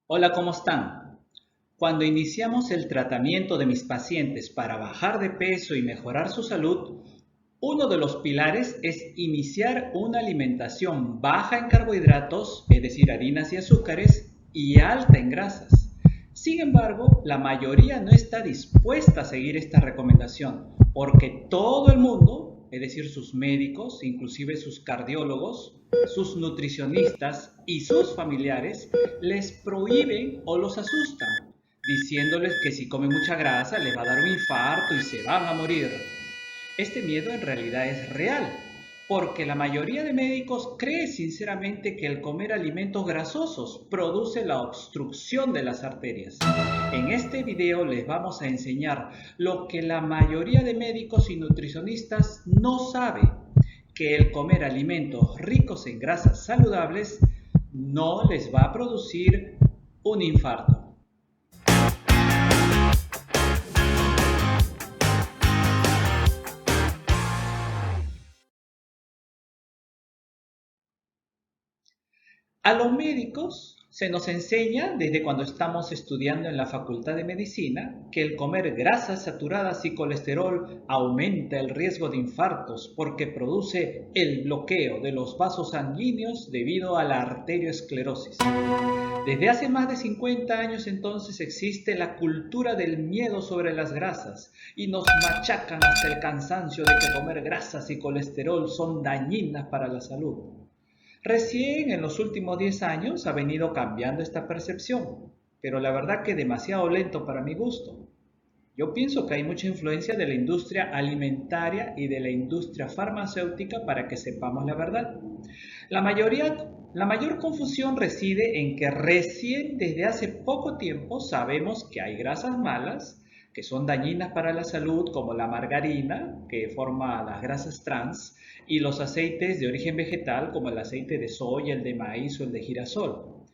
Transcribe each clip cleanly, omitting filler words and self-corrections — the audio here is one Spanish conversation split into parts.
Hola, ¿cómo están? Cuando iniciamos el tratamiento de mis pacientes para bajar de peso y mejorar su salud, uno de los pilares es iniciar una alimentación baja en carbohidratos, es decir, harinas y azúcares, y alta en grasas. Sin embargo, la mayoría no está dispuesta a seguir esta recomendación porque todo el mundo, es decir, sus médicos, inclusive sus cardiólogos, sus nutricionistas y sus familiares, les prohíben o los asustan, diciéndoles que si comen mucha grasa les va a dar un infarto y se van a morir. Este miedo en realidad es real, porque la mayoría de médicos cree sinceramente que el comer alimentos grasosos produce la obstrucción de las arterias. En este video les vamos a enseñar lo que la mayoría de médicos y nutricionistas no sabe, que el comer alimentos ricos en grasas saludables no les va a producir un infarto. A los médicos se nos enseña desde cuando estamos estudiando en la Facultad de Medicina que el comer grasas saturadas y colesterol aumenta el riesgo de infartos porque produce el bloqueo de los vasos sanguíneos debido a la arteriosclerosis. Desde hace más de 50 años entonces existe la cultura del miedo sobre las grasas y nos machacan hasta el cansancio de que comer grasas y colesterol son dañinas para la salud. Recién en los últimos 10 años ha venido cambiando esta percepción, pero la verdad que demasiado lento para mi gusto. Yo pienso que hay mucha influencia de la industria alimentaria y de la industria farmacéutica para que sepamos la verdad. La mayor confusión reside en que recién desde hace poco tiempo sabemos que hay grasas malas, que son dañinas para la salud, como la margarina, que forma las grasas trans, y los aceites de origen vegetal, como el aceite de soya, el de maíz o el de girasol.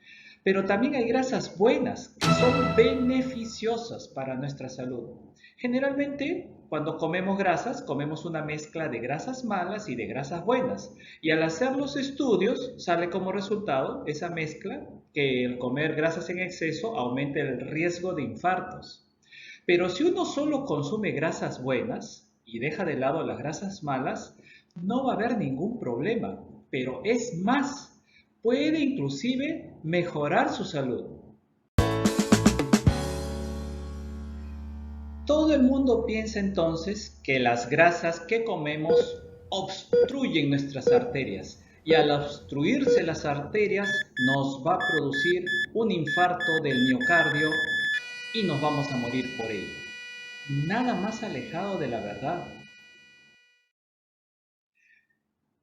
Pero también hay grasas buenas que son beneficiosas para nuestra salud. Generalmente, cuando comemos grasas, comemos una mezcla de grasas malas y de grasas buenas. Y al hacer los estudios, sale como resultado esa mezcla que el comer grasas en exceso aumenta el riesgo de infartos. Pero si uno solo consume grasas buenas y deja de lado las grasas malas, no va a haber ningún problema. Pero es más, puede inclusive mejorar su salud. Todo el mundo piensa entonces que las grasas que comemos obstruyen nuestras arterias y al obstruirse las arterias nos va a producir un infarto del miocardio y nos vamos a morir por ello. Nada más alejado de la verdad.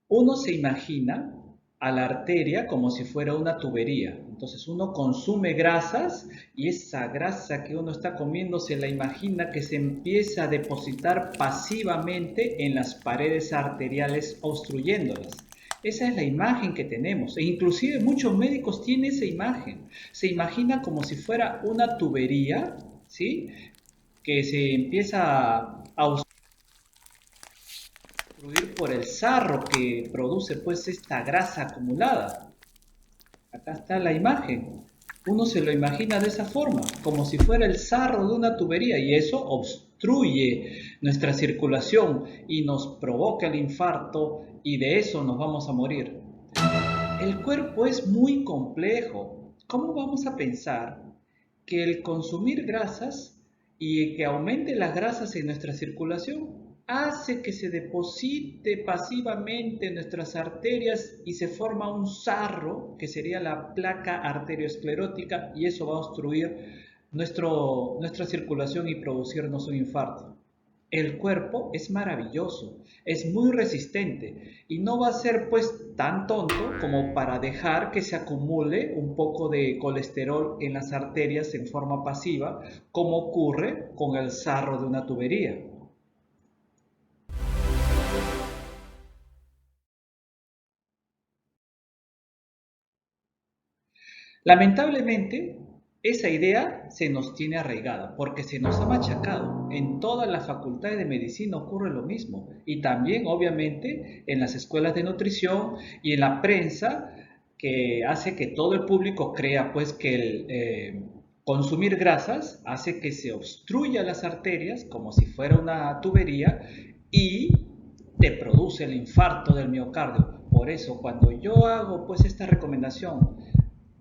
Uno se imagina a la arteria como si fuera una tubería. Entonces uno consume grasas y esa grasa que uno está comiendo se la imagina que se empieza a depositar pasivamente en las paredes arteriales obstruyéndolas. Esa es la imagen que tenemos e inclusive muchos médicos tienen esa imagen. Se imagina como si fuera una tubería, ¿sí? Que se empieza a obstruir por el sarro que produce pues esta grasa acumulada. Acá está la imagen. Uno se lo imagina de esa forma, como si fuera el sarro de una tubería y eso obstruye nuestra circulación y nos provoca el infarto y de eso nos vamos a morir. El cuerpo es muy complejo. ¿Cómo vamos a pensar que el consumir grasas y que aumente las grasas en nuestra circulación hace que se deposite pasivamente en nuestras arterias y se forma un sarro, que sería la placa arteriosclerótica, y eso va a obstruir nuestra circulación y producirnos un infarto? El cuerpo es maravilloso, es muy resistente y no va a ser pues tan tonto como para dejar que se acumule un poco de colesterol en las arterias en forma pasiva, como ocurre con el sarro de una tubería. Lamentablemente, esa idea se nos tiene arraigada porque se nos ha machacado. En todas las facultades de medicina ocurre lo mismo y también obviamente en las escuelas de nutrición y en la prensa que hace que todo el público crea pues que el consumir grasas hace que se obstruya las arterias como si fuera una tubería y te produce el infarto del miocardio. Por eso cuando yo hago pues esta recomendación,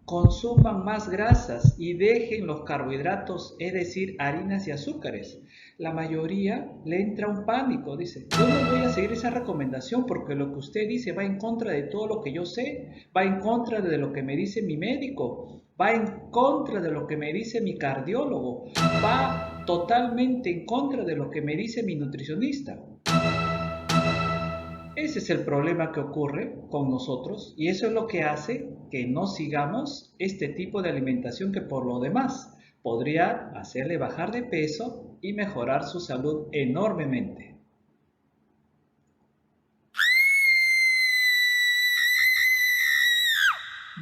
consuman más grasas y dejen los carbohidratos, es decir, harinas y azúcares. La mayoría le entra un pánico, dice, yo no voy a seguir esa recomendación porque lo que usted dice va en contra de todo lo que yo sé, va en contra de lo que me dice mi médico, va en contra de lo que me dice mi cardiólogo, va totalmente en contra de lo que me dice mi nutricionista. Ese es el problema que ocurre con nosotros y eso es lo que hace que no sigamos este tipo de alimentación que por lo demás podría hacerle bajar de peso y mejorar su salud enormemente.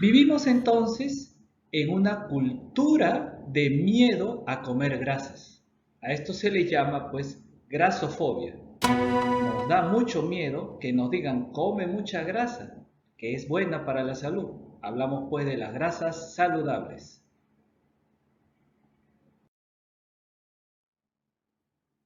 Vivimos entonces en una cultura de miedo a comer grasas. A esto se le llama pues grasofobia. Nos da mucho miedo que nos digan come mucha grasa, que es buena para la salud. Hablamos pues de las grasas saludables.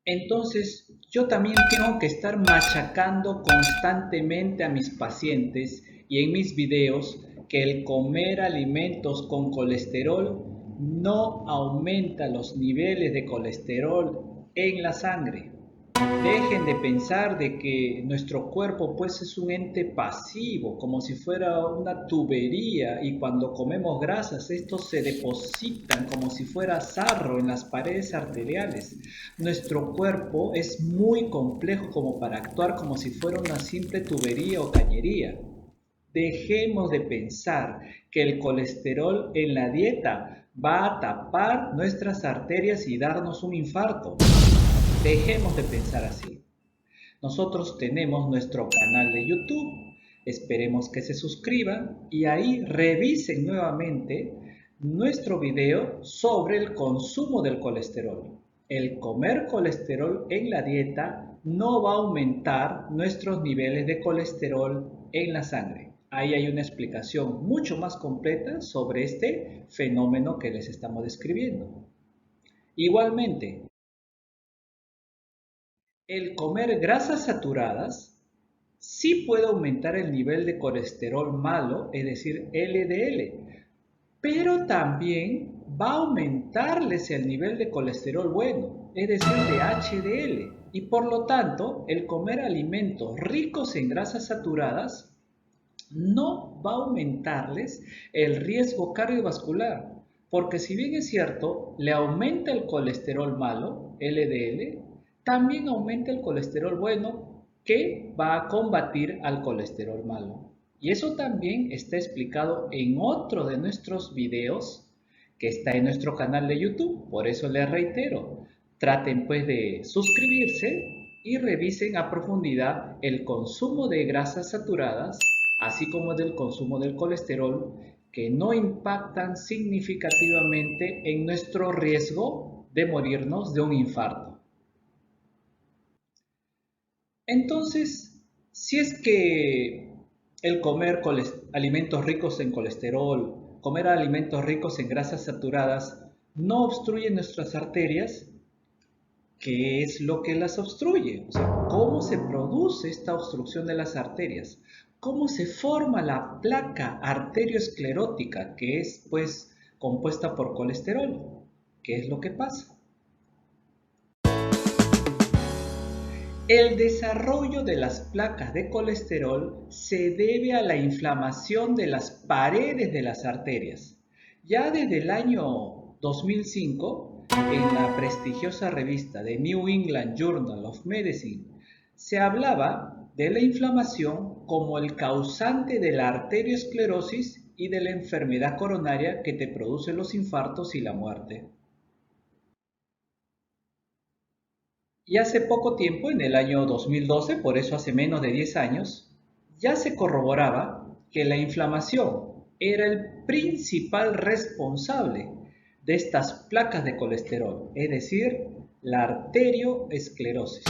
Entonces, yo también tengo que estar machacando constantemente a mis pacientes y en mis videos que el comer alimentos con colesterol no aumenta los niveles de colesterol en la sangre. Dejen de pensar de que nuestro cuerpo pues es un ente pasivo, como si fuera una tubería y cuando comemos grasas estos se depositan como si fuera sarro en las paredes arteriales. Nuestro cuerpo es muy complejo como para actuar como si fuera una simple tubería o cañería. Dejemos de pensar que el colesterol en la dieta va a tapar nuestras arterias y darnos un infarto. Dejemos de pensar así. Nosotros tenemos nuestro canal de YouTube. Esperemos que se suscriban y ahí revisen nuevamente nuestro video sobre el consumo del colesterol. El comer colesterol en la dieta no va a aumentar nuestros niveles de colesterol en la sangre. Ahí hay una explicación mucho más completa sobre este fenómeno que les estamos describiendo. Igualmente, el comer grasas saturadas sí puede aumentar el nivel de colesterol malo, es decir, LDL, pero también va a aumentarles el nivel de colesterol bueno, es decir, de HDL. Y por lo tanto, el comer alimentos ricos en grasas saturadas no va a aumentarles el riesgo cardiovascular, porque si bien es cierto, le aumenta el colesterol malo, LDL, también aumenta el colesterol bueno que va a combatir al colesterol malo. Y eso también está explicado en otro de nuestros videos que está en nuestro canal de YouTube. Por eso les reitero, traten pues de suscribirse y revisen a profundidad el consumo de grasas saturadas, así como del consumo del colesterol, que no impactan significativamente en nuestro riesgo de morirnos de un infarto. Entonces, si es que el comer alimentos ricos en colesterol, comer alimentos ricos en grasas saturadas, no obstruye nuestras arterias, ¿qué es lo que las obstruye? O sea, ¿cómo se produce esta obstrucción de las arterias? ¿Cómo se forma la placa arteriosclerótica que es, pues, compuesta por colesterol? ¿Qué es lo que pasa? El desarrollo de las placas de colesterol se debe a la inflamación de las paredes de las arterias. Ya desde el año 2005, en la prestigiosa revista The New England Journal of Medicine, se hablaba de la inflamación como el causante de la arteriosclerosis y de la enfermedad coronaria que te produce los infartos y la muerte. Y hace poco tiempo, en el año 2012, por eso hace menos de 10 años, ya se corroboraba que la inflamación era el principal responsable de estas placas de colesterol, es decir, la arterioesclerosis.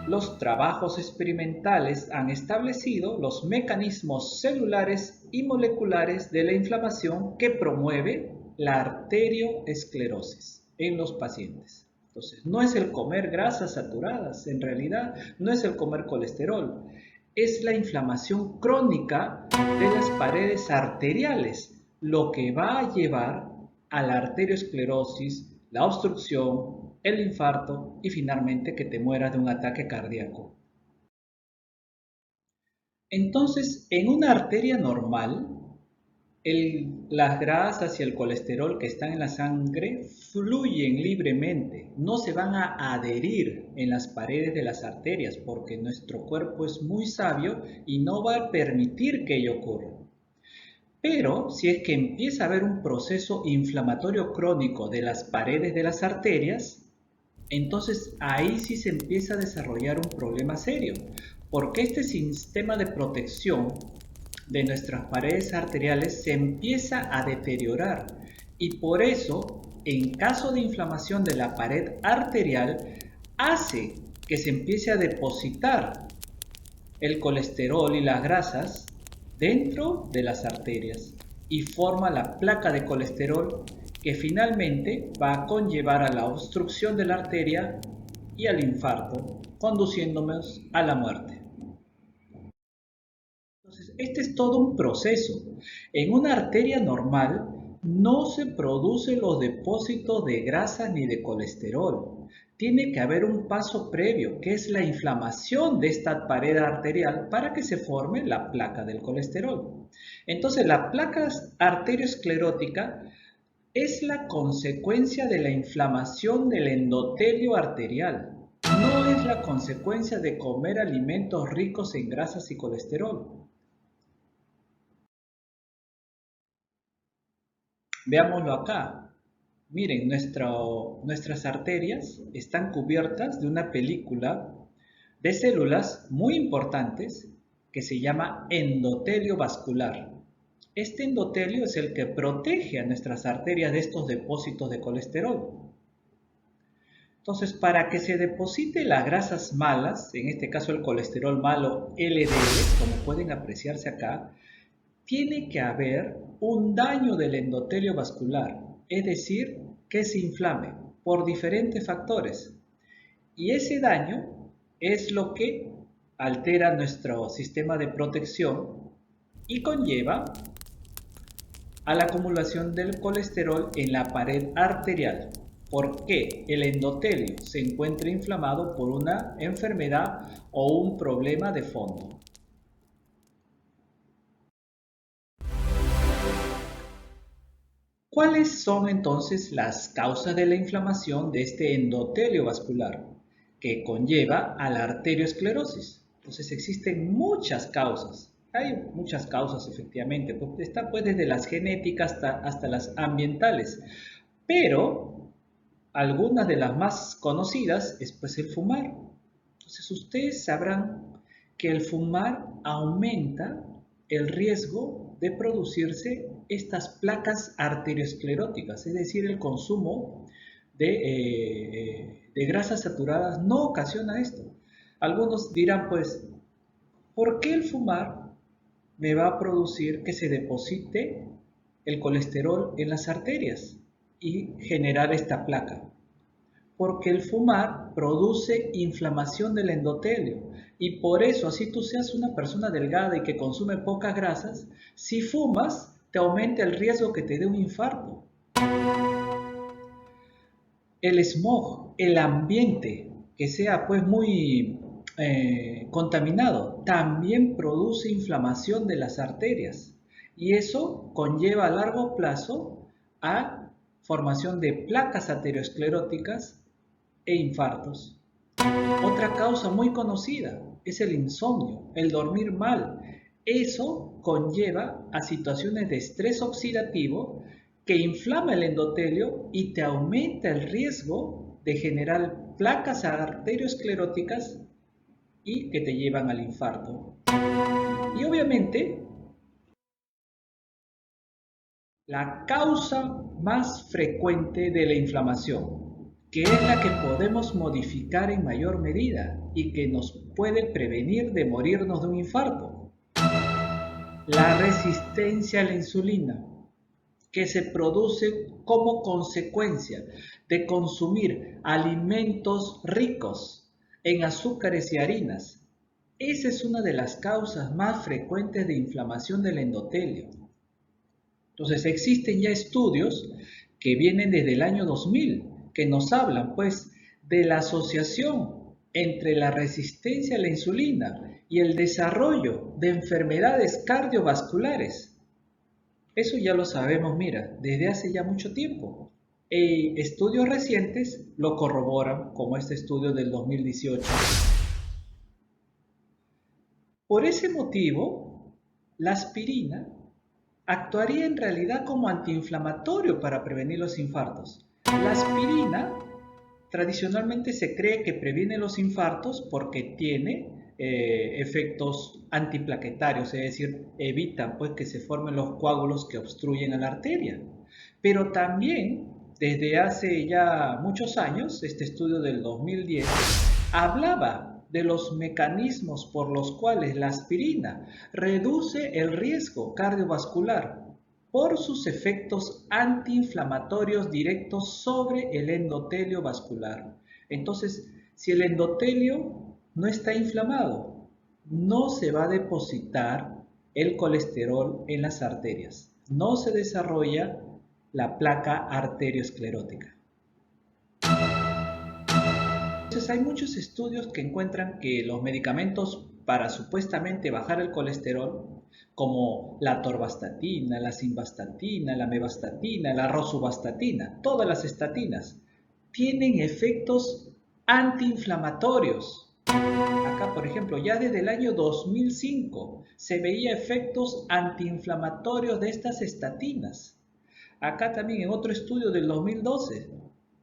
Los trabajos experimentales han establecido los mecanismos celulares y moleculares de la inflamación que promueve la arterioesclerosis en los pacientes. Entonces, no es el comer grasas saturadas, en realidad no es el comer colesterol, es la inflamación crónica de las paredes arteriales, lo que va a llevar a la arteriosclerosis, la obstrucción, el infarto y finalmente que te mueras de un ataque cardíaco. Entonces, en una arteria normal, las grasas y el colesterol que están en la sangre fluyen libremente, no se van a adherir en las paredes de las arterias porque nuestro cuerpo es muy sabio y no va a permitir que ello ocurra. Pero si es que empieza a haber un proceso inflamatorio crónico de las paredes de las arterias, entonces ahí sí se empieza a desarrollar un problema serio, porque este sistema de protección de nuestras paredes arteriales se empieza a deteriorar y por eso, en caso de inflamación de la pared arterial, hace que se empiece a depositar el colesterol y las grasas dentro de las arterias y forma la placa de colesterol que finalmente va a conllevar a la obstrucción de la arteria y al infarto, conduciéndonos a la muerte. Entonces, este es todo un proceso. En una arteria normal no se producen los depósitos de grasa ni de colesterol. Tiene que haber un paso previo, que es la inflamación de esta pared arterial para que se forme la placa del colesterol. Entonces, la placa arteriosclerótica es la consecuencia de la inflamación del endotelio arterial. No es la consecuencia de comer alimentos ricos en grasas y colesterol. Veámoslo acá. Miren, nuestras arterias están cubiertas de una película de células muy importantes que se llama endotelio vascular. Este endotelio es el que protege a nuestras arterias de estos depósitos de colesterol. Entonces, para que se deposite las grasas malas, en este caso el colesterol malo LDL, como pueden apreciarse acá, tiene que haber un daño del endotelio vascular, es decir, que se inflame por diferentes factores. Y ese daño es lo que altera nuestro sistema de protección y conlleva a la acumulación del colesterol en la pared arterial. ¿Por qué el endotelio se encuentra inflamado por una enfermedad o un problema de fondo? ¿Cuáles son entonces las causas de la inflamación de este endotelio vascular que conlleva a la arteriosclerosis? Entonces existen muchas causas. Hay muchas causas efectivamente, está pues desde las genéticas hasta las ambientales, pero algunas de las más conocidas es pues el fumar. Entonces ustedes sabrán que el fumar aumenta el riesgo de producirse estas placas arterioscleróticas, es decir, el consumo de grasas saturadas no ocasiona esto. Algunos dirán pues, ¿por qué el fumar me va a producir que se deposite el colesterol en las arterias y generar esta placa? Porque el fumar produce inflamación del endotelio y por eso, así tú seas una persona delgada y que consume pocas grasas, si fumas te aumenta el riesgo que te dé un infarto. El smog, el ambiente que sea pues muy contaminado, también produce inflamación de las arterias y eso conlleva a largo plazo a formación de placas arterioscleróticas e infartos. Otra causa muy conocida es el insomnio, el dormir mal. Eso conlleva a situaciones de estrés oxidativo que inflama el endotelio y te aumenta el riesgo de generar placas arterioscleróticas y que te llevan al infarto. Y obviamente, la causa más frecuente de la inflamación, que es la que podemos modificar en mayor medida, y que nos puede prevenir de morirnos de un infarto. La resistencia a la insulina, que se produce como consecuencia de consumir alimentos ricos en azúcares y harinas. Esa es una de las causas más frecuentes de inflamación del endotelio. Entonces existen ya estudios que vienen desde el año 2000 que nos hablan pues de la asociación entre la resistencia a la insulina y el desarrollo de enfermedades cardiovasculares. Eso ya lo sabemos, mira, desde hace ya mucho tiempo. Estudios recientes lo corroboran, como este estudio del 2018. Por ese motivo, la aspirina actuaría en realidad como antiinflamatorio para prevenir los infartos. La aspirina tradicionalmente se cree que previene los infartos porque tiene efectos antiplaquetarios, es decir, evitan pues, que se formen los coágulos que obstruyen a la arteria. Pero también, desde hace ya muchos años, este estudio del 2010 hablaba de los mecanismos por los cuales la aspirina reduce el riesgo cardiovascular por sus efectos antiinflamatorios directos sobre el endotelio vascular. Entonces, si el endotelio no está inflamado, no se va a depositar el colesterol en las arterias, no se desarrolla la placa arteriosclerótica. Entonces, hay muchos estudios que encuentran que los medicamentos para supuestamente bajar el colesterol, como la atorvastatina, la simvastatina, la mevastatina, la rosuvastatina, todas las estatinas, tienen efectos antiinflamatorios. Acá, por ejemplo, ya desde el año 2005 se veía efectos antiinflamatorios de estas estatinas. Acá también en otro estudio del 2012,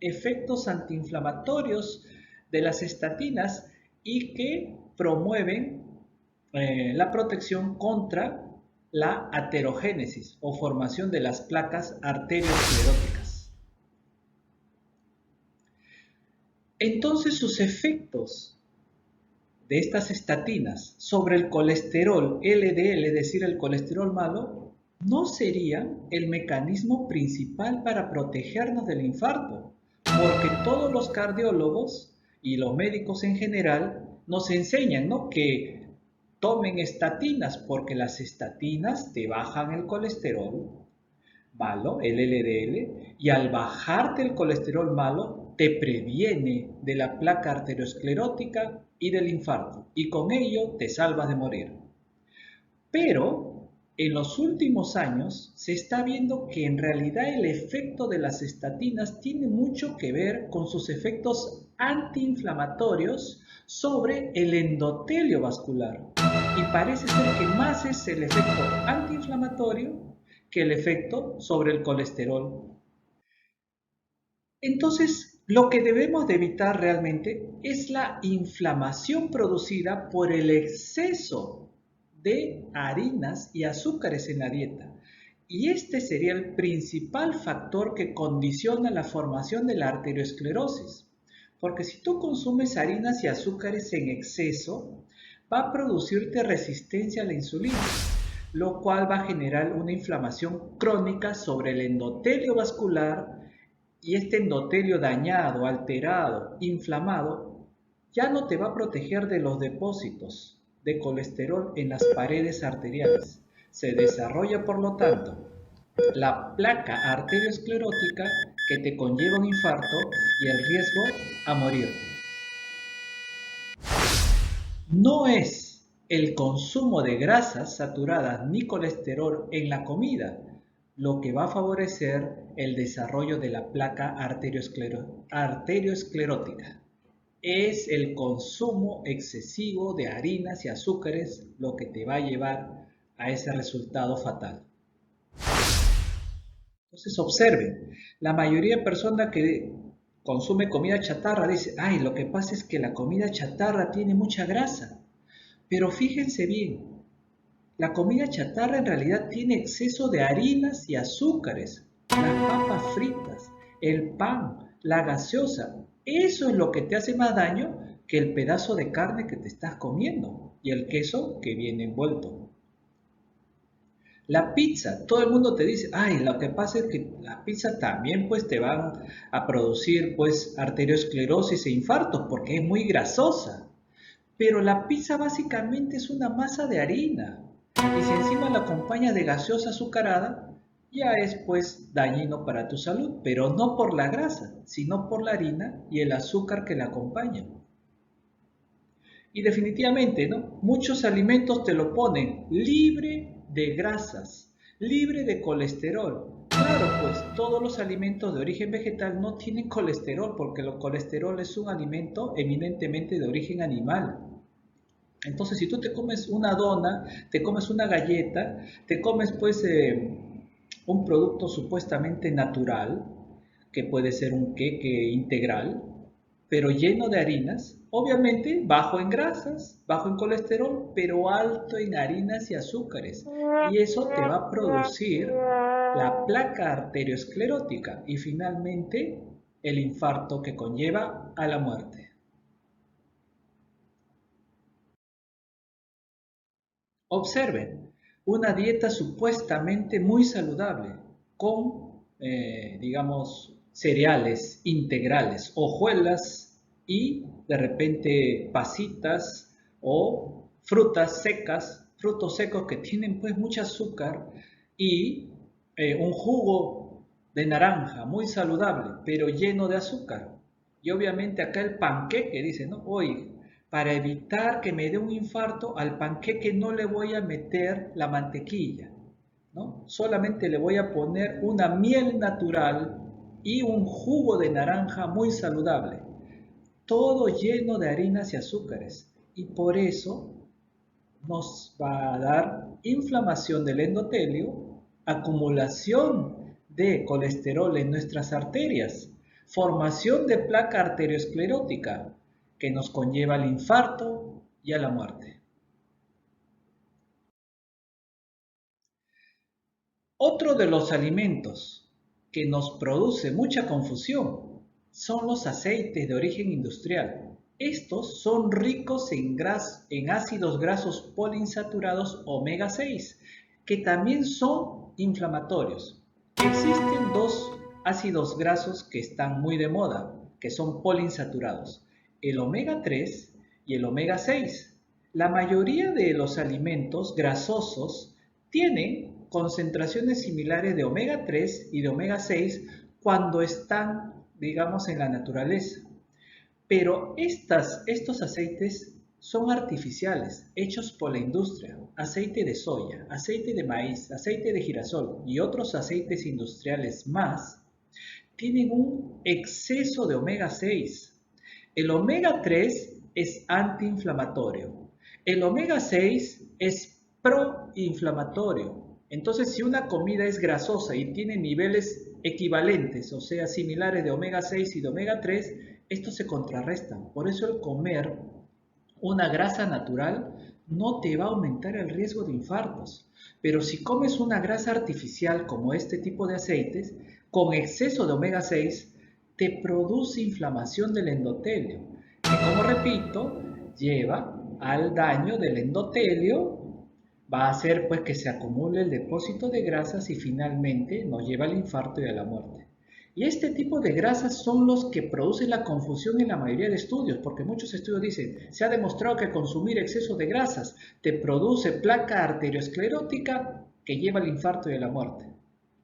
efectos antiinflamatorios de las estatinas y que promueven la protección contra la aterogénesis o formación de las placas arterioscleróticas. Entonces sus efectos de estas estatinas sobre el colesterol LDL, es decir, el colesterol malo, no serían el mecanismo principal para protegernos del infarto, porque todos los cardiólogos y los médicos en general nos enseñan, ¿no?, que tomen estatinas porque las estatinas te bajan el colesterol malo, el LDL, y al bajarte el colesterol malo te previene de la placa arteriosclerótica y del infarto, y con ello te salvas de morir. Pero en los últimos años se está viendo que en realidad el efecto de las estatinas tiene mucho que ver con sus efectos antiinflamatorios sobre el endotelio vascular. Y parece ser que más es el efecto antiinflamatorio que el efecto sobre el colesterol. Entonces, lo que debemos de evitar realmente es la inflamación producida por el exceso de harinas y azúcares en la dieta. Y este sería el principal factor que condiciona la formación de la arteriosclerosis. Porque si tú consumes harinas y azúcares en exceso, va a producirte resistencia a la insulina, lo cual va a generar una inflamación crónica sobre el endotelio vascular, y este endotelio dañado, alterado, inflamado, ya no te va a proteger de los depósitos de colesterol en las paredes arteriales. Se desarrolla, por lo tanto, la placa arteriosclerótica que te conlleva un infarto y el riesgo a morir. No es el consumo de grasas saturadas ni colesterol en la comida lo que va a favorecer el desarrollo de la placa arteriosclerótica. Es el consumo excesivo de harinas y azúcares lo que te va a llevar a ese resultado fatal. Entonces observen, la mayoría de personas que consume comida chatarra dice, ay, lo que pasa es que la comida chatarra tiene mucha grasa. Pero fíjense bien, la comida chatarra en realidad tiene exceso de harinas y azúcares, las papas fritas, el pan, la gaseosa. Eso es lo que te hace más daño que el pedazo de carne que te estás comiendo y el queso que viene envuelto. La pizza, todo el mundo te dice, ay, lo que pasa es que la pizza también pues te van a producir pues arteriosclerosis e infartos porque es muy grasosa. Pero la pizza básicamente es una masa de harina. Y si encima la acompañas de gaseosa azucarada, ya es pues dañino para tu salud, pero no por la grasa, sino por la harina y el azúcar que la acompañan. Y definitivamente, ¿no? Muchos alimentos te lo ponen libre de grasas, libre de colesterol. Claro, pues todos los alimentos de origen vegetal no tienen colesterol porque el colesterol es un alimento eminentemente de origen animal. Entonces, si tú te comes una dona, te comes una galleta, te comes pues un producto supuestamente natural, que puede ser un queque integral, pero lleno de harinas, obviamente bajo en grasas, bajo en colesterol, pero alto en harinas y azúcares. Y eso te va a producir la placa arteriosclerótica y finalmente el infarto que conlleva a la muerte. Observen, una dieta supuestamente muy saludable, con, digamos, cereales integrales, hojuelas y de repente pasitas o frutas secas, frutos secos que tienen pues mucho azúcar y un jugo de naranja muy saludable, pero lleno de azúcar. Y obviamente acá el panqueque dice, ¿no? Hoy para evitar que me dé un infarto, al panqueque no le voy a meter la mantequilla, ¿no? Solamente le voy a poner una miel natural y un jugo de naranja muy saludable, todo lleno de harinas y azúcares. Y por eso nos va a dar inflamación del endotelio, acumulación de colesterol en nuestras arterias, formación de placa arteriosclerótica que nos conlleva al infarto y a la muerte. Otro de los alimentos que nos produce mucha confusión son los aceites de origen industrial. Estos son ricos en ácidos grasos poliinsaturados omega 6, que también son inflamatorios. Existen dos ácidos grasos que están muy de moda, que son poliinsaturados, el omega 3 y el omega 6. La mayoría de los alimentos grasosos tienen concentraciones similares de omega 3 y de omega 6 cuando están, digamos, en la naturaleza. Pero estos aceites son artificiales, hechos por la industria. Aceite de soya, aceite de maíz, aceite de girasol y otros aceites industriales más tienen un exceso de omega 6. El omega 3 es antiinflamatorio. El omega 6 es proinflamatorio. Entonces, si una comida es grasosa y tiene niveles equivalentes, o sea, similares de omega 6 y de omega 3, estos se contrarrestan. Por eso el comer una grasa natural no te va a aumentar el riesgo de infartos. Pero si comes una grasa artificial como este tipo de aceites, con exceso de omega 6, te produce inflamación del endotelio, que como repito, lleva al daño del endotelio, va a hacer pues que se acumule el depósito de grasas y finalmente nos lleva al infarto y a la muerte. Y este tipo de grasas son los que producen la confusión en la mayoría de estudios, porque muchos estudios dicen, se ha demostrado que consumir exceso de grasas te produce placa arteriosclerótica que lleva al infarto y a la muerte.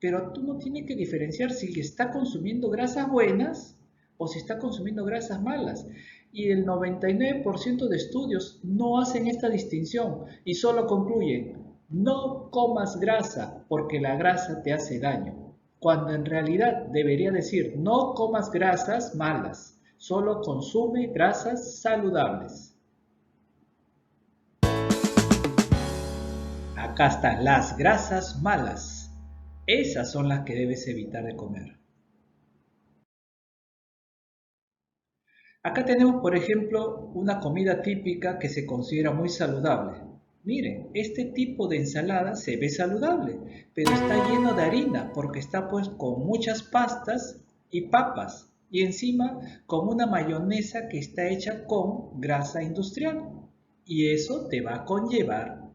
Pero tú no tienes que diferenciar si está consumiendo grasas buenas o si está consumiendo grasas malas. Y el 99% de estudios no hacen esta distinción y solo concluyen, no comas grasa porque la grasa te hace daño cuando en realidad debería decir no comas grasas malas, solo consume grasas saludables. Acá están las grasas malas. Esas son las que debes evitar de comer. Acá tenemos, por ejemplo, una comida típica que se considera muy saludable. Miren, este tipo de ensalada se ve saludable, pero está lleno de harina porque está pues con muchas pastas y papas. Y encima con una mayonesa que está hecha con grasa industrial. Y eso te va a conllevar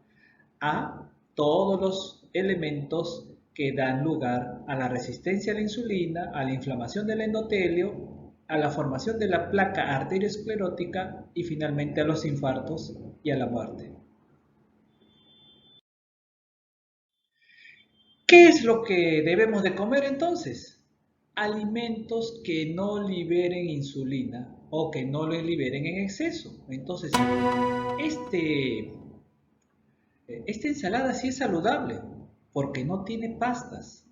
a todos los elementos que dan lugar a la resistencia a la insulina, a la inflamación del endotelio, a la formación de la placa arteriosclerótica y finalmente a los infartos y a la muerte. ¿Qué es lo que debemos de comer entonces? Alimentos que no liberen insulina o que no lo liberen en exceso. Entonces, esta ensalada sí es saludable porque no tiene pastas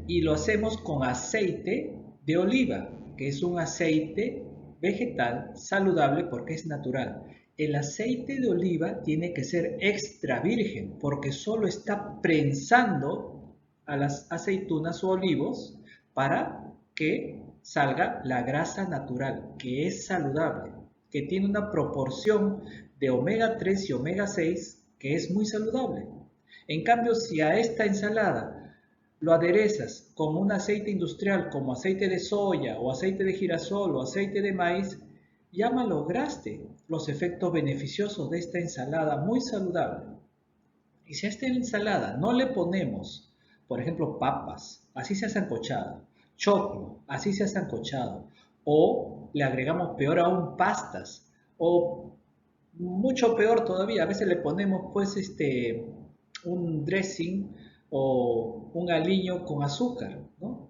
y lo hacemos con aceite de oliva, que es un aceite vegetal saludable porque es natural. El aceite de oliva tiene que ser extra virgen porque solo está prensando a las aceitunas o olivos para que salga la grasa natural, que es saludable, que tiene una proporción de omega 3 y omega 6 que es muy saludable. En cambio, si a esta ensalada lo aderezas con un aceite industrial como aceite de soya o aceite de girasol o aceite de maíz, ya malograste los efectos beneficiosos de esta ensalada muy saludable. Y si a esta ensalada no le ponemos, por ejemplo, papas, así sea sancochada, choclo, así sea sancochado, o le agregamos peor aún pastas, o mucho peor todavía, a veces le ponemos pues un dressing o un aliño con azúcar, ¿no?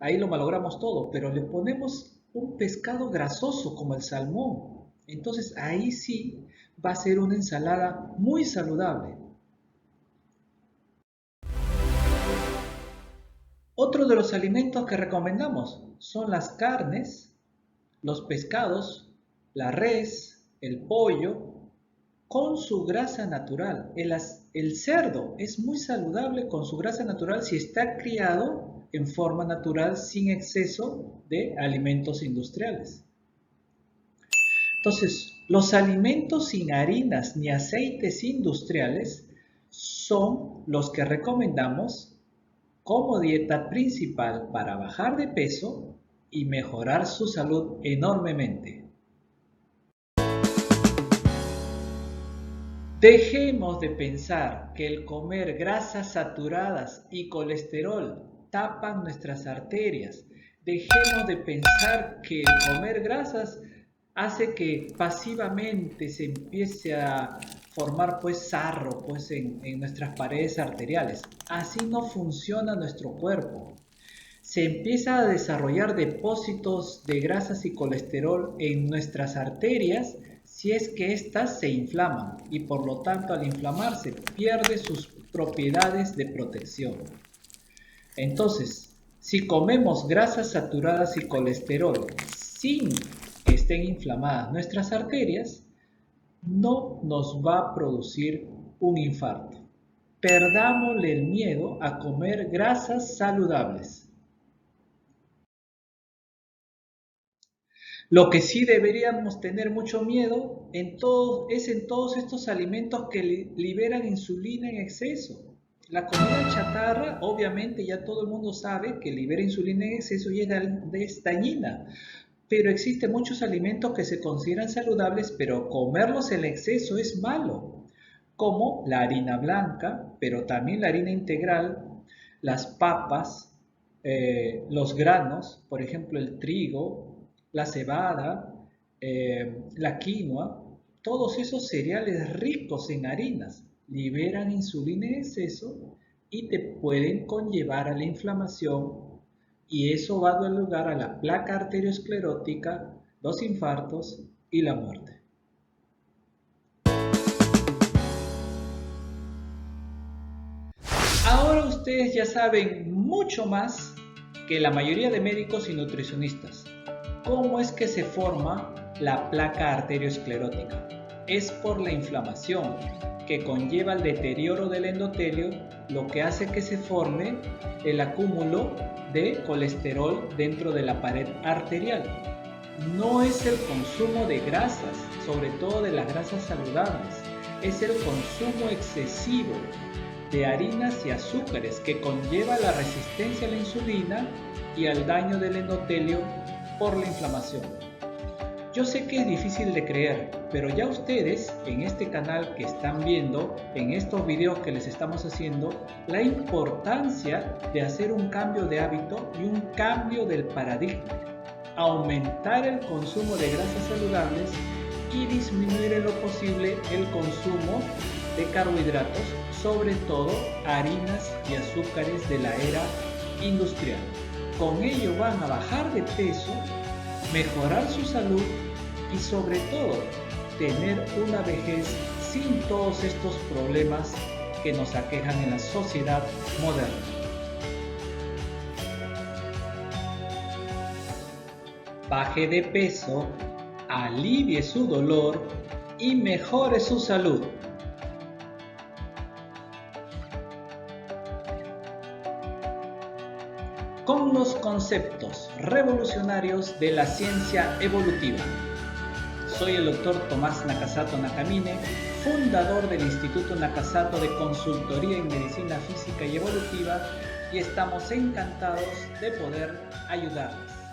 Ahí lo malogramos todo, pero le ponemos un pescado grasoso como el salmón. Entonces ahí sí va a ser una ensalada muy saludable. Otro de los alimentos que recomendamos son las carnes, los pescados, la res, el pollo, con su grasa natural. El cerdo es muy saludable con su grasa natural si está criado en forma natural sin exceso de alimentos industriales. Entonces, los alimentos sin harinas ni aceites industriales son los que recomendamos como dieta principal para bajar de peso y mejorar su salud enormemente. Dejemos de pensar que el comer grasas saturadas y colesterol tapan nuestras arterias. Dejemos de pensar que el comer grasas hace que pasivamente se empiece a formar pues sarro pues en nuestras paredes arteriales. Así no funciona nuestro cuerpo. Se empieza a desarrollar depósitos de grasas y colesterol en nuestras arterias si es que éstas se inflaman y por lo tanto al inflamarse pierde sus propiedades de protección. Entonces, si comemos grasas saturadas y colesterol sin que estén inflamadas nuestras arterias, no nos va a producir un infarto. Perdámosle el miedo a comer grasas saludables. Lo que sí deberíamos tener mucho miedo es en todos estos alimentos que liberan insulina en exceso. La comida chatarra, obviamente ya todo el mundo sabe que libera insulina en exceso y es dañina. Pero existen muchos alimentos que se consideran saludables, pero comerlos en exceso es malo. Como la harina blanca, pero también la harina integral, las papas, los granos, por ejemplo el trigo, la cebada, la quinoa, todos esos cereales ricos en harinas liberan insulina en exceso y te pueden conllevar a la inflamación y eso va a dar lugar a la placa arteriosclerótica, los infartos y la muerte. Ahora ustedes ya saben mucho más que la mayoría de médicos y nutricionistas. ¿Cómo es que se forma la placa arteriosclerótica? Es por la inflamación que conlleva el deterioro del endotelio, lo que hace que se forme el acúmulo de colesterol dentro de la pared arterial. No es el consumo de grasas, sobre todo de las grasas saludables, es el consumo excesivo de harinas y azúcares que conlleva la resistencia a la insulina y al daño del endotelio por la inflamación. Yo sé que es difícil de creer, pero ya ustedes en este canal que están viendo, en estos videos que les estamos haciendo, la importancia de hacer un cambio de hábito y un cambio del paradigma. Aumentar el consumo de grasas saludables y disminuir en lo posible el consumo de carbohidratos, sobre todo harinas y azúcares de la era industrial. Con ello van a bajar de peso, mejorar su salud y sobre todo tener una vejez sin todos estos problemas que nos aquejan en la sociedad moderna. Baje de peso, alivie su dolor y mejore su salud. Con los conceptos revolucionarios de la ciencia evolutiva. Soy el Dr. Tomás Nakasato Nakamine, fundador del Instituto Nakasato de Consultoría en Medicina Física y Evolutiva, y estamos encantados de poder ayudarles.